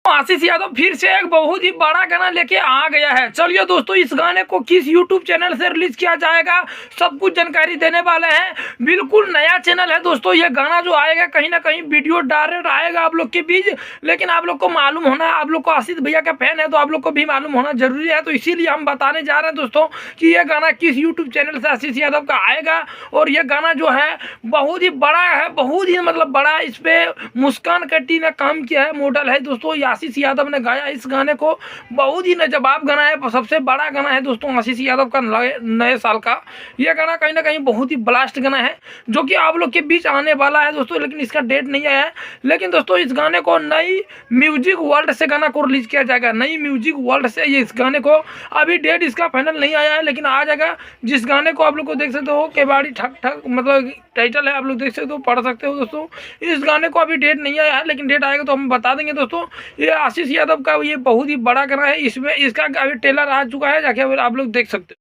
आशीष यादव फिर से एक बहुत ही बड़ा गाना लेके आ गया है। चलिए दोस्तों, इस गाने को किस यूट्यूब चैनल से रिलीज किया जाएगा सब कुछ जानकारी देने वाले हैं। बिल्कुल नया चैनल है दोस्तों। ये गाना जो आएगा कहीं ना कहीं वीडियो डायरेक्ट आएगा आप लोग के बीच, लेकिन आप लोग को मालूम होना, आप लोग को आशीष भैया का फैन है तो आप लोग को भी मालूम होना जरूरी है। तो इसीलिए हम बताने जा रहे हैं दोस्तों कि ये गाना किस यूट्यूब चैनल से आशीष यादव का आएगा। और ये गाना जो है बहुत ही बड़ा है, बहुत ही मतलब बड़ा। इस पर मुस्कान कट्टी ने काम किया है, मॉडल है दोस्तों। आशीष यादव ने गाया इस गाने को, बहुत ही लाजवाब गाना है, सबसे बड़ा गाना है दोस्तों आशीष यादव का नए साल का। यह गाना कहीं ना कहीं बहुत ही ब्लास्ट गाना है जो कि आप लोग के बीच आने वाला है दोस्तों, लेकिन इसका डेट नहीं आया है। लेकिन दोस्तों इस गाने को नई म्यूजिक वर्ल्ड से गाना को रिलीज किया जाएगा, नई म्यूजिक वर्ल्ड से। ये इस गाने को अभी डेट इसका फाइनल नहीं आया है, लेकिन आ जाएगा। जिस गाने को आप लोग को देख सकते हो केवाड़ी ठक ठक मतलब टाइटल है, आप लोग देख सकते हो, पढ़ सकते हो दोस्तों। इस गाने को अभी डेट नहीं आया है, लेकिन डेट आएगा तो हम बता देंगे दोस्तों। ये आशीष यादव का ये बहुत ही बड़ा गाना है, इसमें इसका अभी ट्रेलर आ चुका है, जाके आप लोग देख सकते हो।